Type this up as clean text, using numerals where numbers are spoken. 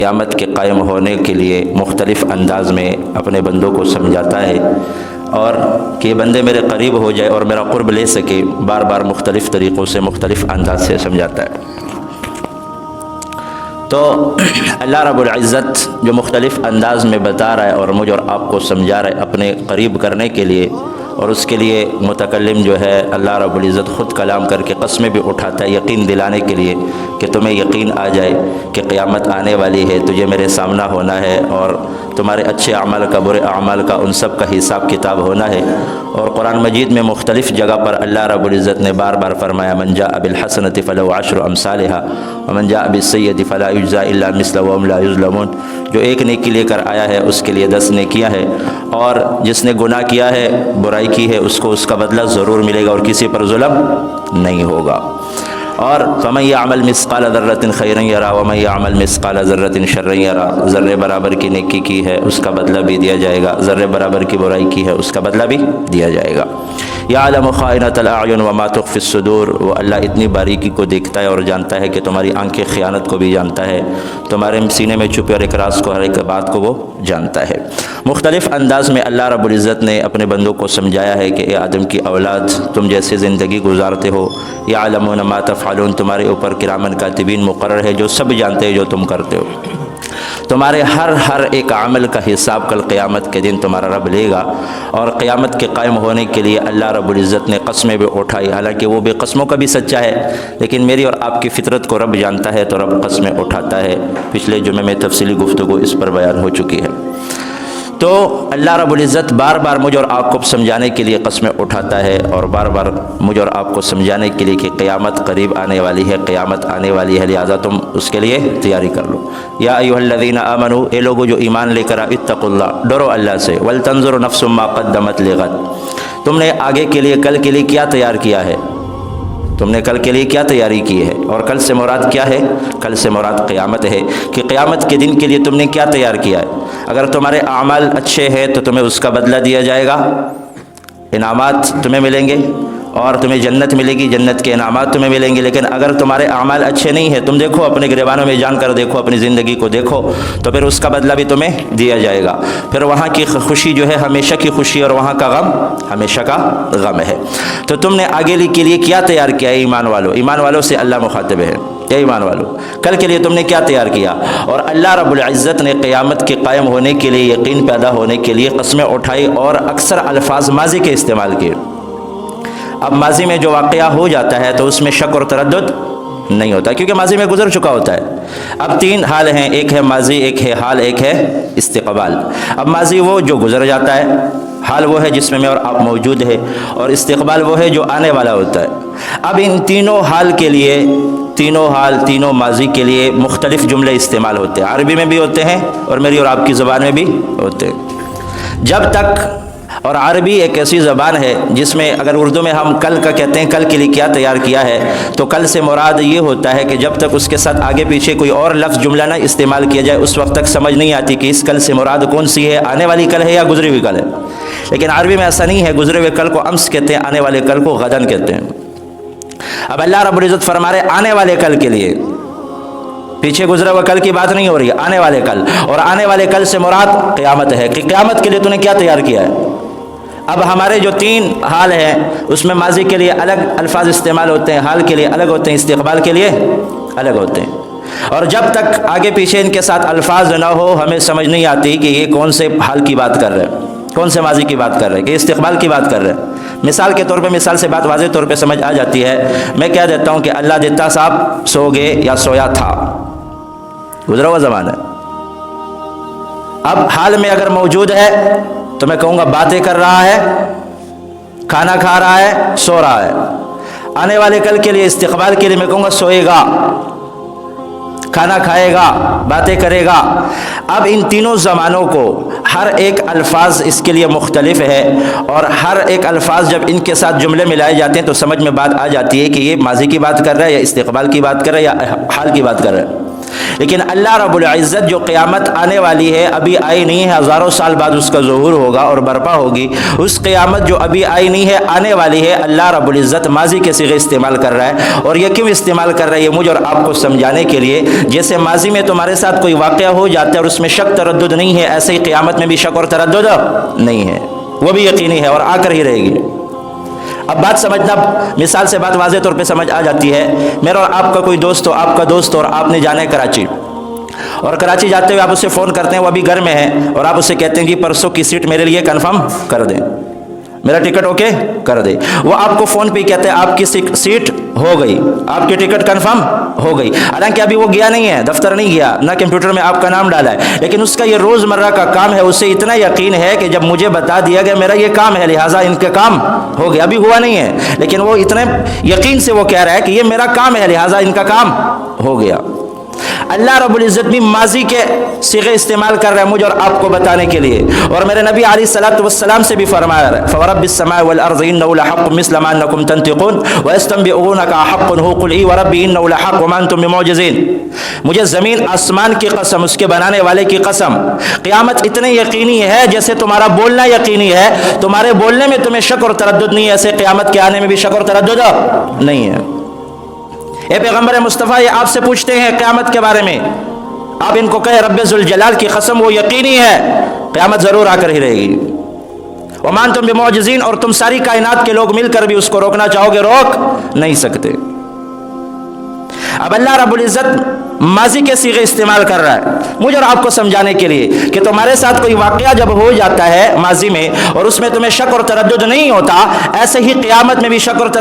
قیامت کے قائم ہونے کے لیے مختلف انداز میں اپنے بندوں کو سمجھاتا ہے، اور کہ یہ بندے میرے قریب ہو جائے اور میرا قرب لے سکے، بار بار مختلف طریقوں سے مختلف انداز سے سمجھاتا ہے۔ تو اللہ رب العزت جو مختلف انداز میں بتا رہا ہے اور مجھ اور آپ کو سمجھا رہا ہے اپنے قریب کرنے کے لیے، اور اس کے لیے متکلم جو ہے اللہ رب العزت خود کلام کر کے قسمیں بھی اٹھاتا ہے یقین دلانے کے لیے کہ تمہیں یقین آ جائے کہ قیامت آنے والی ہے، تجھے میرے سامنا ہونا ہے، اور تمہارے اچھے اعمال کا برے اعمال کا ان سب کا حساب کتاب ہونا ہے۔ اور قرآن مجید میں مختلف جگہ پر اللہ رب العزت نے بار بار فرمایا من جاء بالحسنۃ فلہ عشر امثالها ومن جاء بالسیئۃ فلا یجزی الا مثلها وهم لا یظلمون، جو ایک نیکی لے کر آیا ہے اس کے لیے 10 نیکیاں ہیں، اور جس نے گناہ کیا ہے، برائی کی ہے، اس کو اس کا بدلہ ضرور ملے گا اور کسی پر ظلم نہیں ہوگا۔ اور فمن یعمل مثقال ذرۃ خیرا یرہ ومن یعمل مثقال ذرۃ شرا یرہ، ذرے برابر کی نیکی کی ہے اس کا بدلہ بھی دیا جائے گا، ذرے برابر کی برائی کی ہے اس کا بدلہ بھی دیا جائے گا۔ یعلم خائنۃ الاعین وما تخفی الصدور، وہ اللہ اتنی باریکی کو دیکھتا ہے اور جانتا ہے کہ تمہاری آنکھیں خیانت کو بھی جانتا ہے، تمہارے سینے میں چھپے اور ایک راز کو، ہر ایک بات کو وہ جانتا ہے۔ مختلف انداز میں اللہ رب العزت نے اپنے بندوں کو سمجھایا ہے کہ اے آدم کی اولاد، تم جیسے زندگی گزارتے ہو، یعلمون ما تفعلون، تمہارے اوپر کرامن کاتبین مقرر ہے جو سب جانتے ہیں جو تم کرتے ہو، تمہارے ہر ایک عمل کا حساب کل قیامت کے دن تمہارا رب لے گا۔ اور قیامت کے قائم ہونے کے لیے اللہ رب العزت نے قسمیں بھی اٹھائی، حالانکہ وہ بھی قسموں کا بھی سچا ہے، لیکن میری اور آپ کی فطرت کو رب جانتا ہے تو رب قسمیں اٹھاتا ہے۔ پچھلے جمعے میں تفصیلی گفتگو اس پر بیان ہو چکی ہے۔ تو اللہ رب العزت بار بار مجھ اور آپ کو سمجھانے کے لیے قسمیں اٹھاتا ہے، اور بار بار مجھ اور آپ کو سمجھانے کے لیے کہ قیامت قریب آنے والی ہے، قیامت آنے والی ہے، لہٰذا تم اس کے لیے تیاری کر لو۔ یا ایھا الذین آمنوا، اے لوگو جو ایمان لے کر اتقوا اللہ، ڈرو اللہ سے، ولتنظر نفس ما قدمت لغد، تم نے آگے کے لیے، کل کے لیے کیا تیار کیا ہے، تم نے کل کے لیے کیا تیاری کی ہے، اور کل سے مراد کیا ہے، کل سے مراد قیامت ہے، کہ قیامت کے دن کے لیے تم نے کیا تیار کیا ہے۔ اگر تمہارے اعمال اچھے ہیں تو تمہیں اس کا بدلہ دیا جائے گا، انعامات تمہیں ملیں گے، اور تمہیں جنت ملے گی، جنت کے انعامات تمہیں ملیں گے۔ لیکن اگر تمہارے اعمال اچھے نہیں ہیں، تم دیکھو اپنے گریبانوں میں جان کر دیکھو، اپنی زندگی کو دیکھو، تو پھر اس کا بدلہ بھی تمہیں دیا جائے گا۔ پھر وہاں کی خوشی جو ہے ہمیشہ کی خوشی، اور وہاں کا غم ہمیشہ کا غم ہے۔ تو تم نے آگے کے لیے کیا تیار کیا ہے ایمان والو، ایمان والوں سے اللہ مخاطب ہے، اے ایمان والو کل کے لیے تم نے کیا تیار کیا۔ اور اللہ رب العزت نے قیامت کے قائم ہونے کے لیے، یقین پیدا ہونے کے لیے قسمیں اٹھائی، اور اکثر الفاظ ماضی کے استعمال کیے۔ اب ماضی میں جو واقعہ ہو جاتا ہے تو اس میں شک اور تردد نہیں ہوتا، کیونکہ ماضی میں گزر چکا ہوتا ہے۔ اب 3 حال ہیں، ایک ہے ماضی، ایک ہے حال، ایک ہے استقبال۔ اب ماضی وہ جو گزر جاتا ہے، حال وہ ہے جس میں میں اور آپ موجود ہے، اور استقبال وہ ہے جو آنے والا ہوتا ہے۔ اب ان تینوں حال کے لیے، تینوں حال، تینوں ماضی کے لیے مختلف جملے استعمال ہوتے ہیں، عربی میں بھی ہوتے ہیں اور میری اور آپ کی زبان میں بھی ہوتے ہیں۔ جب تک، اور عربی ایک ایسی زبان ہے جس میں اگر اردو میں ہم کل کا کہتے ہیں، کل کے لیے کیا تیار کیا ہے، تو کل سے مراد یہ ہوتا ہے کہ جب تک اس کے ساتھ آگے پیچھے کوئی اور لفظ جملہ نہ استعمال کیا جائے اس وقت تک سمجھ نہیں آتی کہ اس کل سے مراد کون سی ہے، آنے والی کل ہے یا گزری ہوئی کل ہے۔ لیکن عربی میں ایسا نہیں ہے، گزرے ہوئے کل کو امس کہتے ہیں، آنے والے کل کو غدن کہتے ہیں۔ اب اللہ رب العزت فرما رہے آنے والے کل کے لیے، پیچھے گزرے ہوئے کل کی بات نہیں ہو رہی ہے، آنے والے کل، اور آنے والے کل سے مراد قیامت ہے، کہ قیامت کے لیے تو نے کیا تیار کیا ہے۔ اب ہمارے جو 3 حال ہیں اس میں ماضی کے لیے الگ الفاظ استعمال ہوتے ہیں، حال کے لیے الگ ہوتے ہیں، استقبال کے لیے الگ ہوتے ہیں، اور جب تک آگے پیچھے ان کے ساتھ الفاظ نہ ہو ہمیں سمجھ نہیں آتی کہ یہ کون سے حال کی بات کر رہے ہیں، کون سے ماضی کی بات کر رہے ہیں، کہ استقبال کی بات کر رہے ہیں۔ مثال کے طور پہ، مثال سے بات واضح طور پہ سمجھ آ جاتی ہے۔ میں کہہ دیتا ہوں کہ اللہ دیتا صاحب سو گئے یا سویا تھا، گزرا ہوا زمانہ ہے۔ اب حال میں اگر موجود ہے تو میں کہوں گا باتیں کر رہا ہے، کھانا کھا رہا ہے، سو رہا ہے۔ آنے والے کل کے لیے، استقبال کے لیے میں کہوں گا سوئے گا، کھانا کھائے گا، باتیں کرے گا۔ اب ان تینوں زمانوں کو ہر ایک الفاظ اس کے لیے مختلف ہے، اور ہر ایک الفاظ جب ان کے ساتھ جملے ملائے جاتے ہیں تو سمجھ میں بات آ جاتی ہے کہ یہ ماضی کی بات کر رہا ہے یا استقبال کی بات کر رہا ہے یا حال کی بات کر رہا ہے۔ لیکن اللہ رب العزت جو قیامت آنے والی ہے ابھی آئی نہیں ہے، ہزاروں سال بعد اس کا ظہور ہوگا اور برپا ہوگی، اس قیامت جو ابھی آئی نہیں ہے آنے والی ہے، اللہ رب العزت ماضی کے صیغے استعمال کر رہا ہے۔ اور یہ کیوں استعمال کر رہا ہے؟ یہ مجھے اور آپ کو سمجھانے کے لیے، جیسے ماضی میں تمہارے ساتھ کوئی واقعہ ہو جاتا ہے اور اس میں شک تردد نہیں ہے، ایسے ہی قیامت میں بھی شک اور تردد نہیں ہے، وہ بھی یقینی ہے اور آ کر ہی رہے گی۔ اب بات سمجھنا، مثال سے بات واضح طور پہ سمجھ آ جاتی ہے۔ میرا اور آپ کا کوئی دوست ہو، آپ کا دوست، اور آپ نے جانا ہے کراچی، اور کراچی جاتے ہوئے آپ اسے فون کرتے ہیں، وہ ابھی گھر میں ہے، اور آپ اسے کہتے ہیں کہ پرسوں کی سیٹ میرے لیے کنفرم کر دیں، میرا ٹکٹ اوکے کر دے۔ وہ آپ کو فون پہ کہتے ہیں آپ کی سیٹ ہو گئی، آپ کی ٹکٹ کنفرم ہو گئی، حالانکہ ابھی وہ گیا نہیں ہے، دفتر نہیں گیا، نہ کمپیوٹر میں آپ کا نام ڈالا ہے، لیکن اس کا یہ روزمرہ کا کام ہے، اسے اتنا یقین ہے کہ جب مجھے بتا دیا گیا میرا یہ کام ہے لہٰذا ان کا کام ہو گیا، ابھی ہوا نہیں ہے، لیکن وہ اتنے یقین سے وہ کہہ رہا ہے کہ یہ میرا کام ہے لہٰذا ان کا کام ہو گیا۔ اللہ رب العزت بھی ماضی کے صیغے استعمال کر رہا ہے مجھے اور آپ کو بتانے کے لیے، اور میرے نبی علیہ الصلوۃ والسلام سے بھی فرمایا ہے فورب السماء والارض انه لحق مثل ما انکم تنطقون ويستنبئونك حق هو قل اي وربي انه لحق وما انتم بمعجزين۔ مجھے زمین آسمان کی قسم، اس کے بنانے والے کی قسم، قیامت اتنے یقینی ہے جیسے تمہارا بولنا یقینی ہے، تمہارے بولنے میں تمہیں شک اور تردد نہیں ہے، ایسے قیامت کے آنے میں بھی شک اور تردد نہیں ہے۔ اے پیغمبر مصطفیٰ، یہ آپ سے پوچھتے ہیں قیامت کے بارے میں، آپ ان کو کہے رب ذوالجلال کی قسم وہ یقینی ہے، قیامت ضرور آ کر ہی رہے گی۔ وما انتم بمعجزین، اور تم ساری کائنات کے لوگ مل کر بھی اس کو روکنا چاہو گے روک نہیں سکتے۔ اب اللہ رب العزت ماضی کے صیغے استعمال کر رہا ہے مجھے اور آپ کو سمجھانے کے لیے کہ تمہارے ساتھ کوئی واقعہ جب ہو جاتا ہے ماضی میں اور اس میں تمہیں شک اور تردد نہیں ہوتا، ایسے ہی قیامت میں بھی شک اور تردد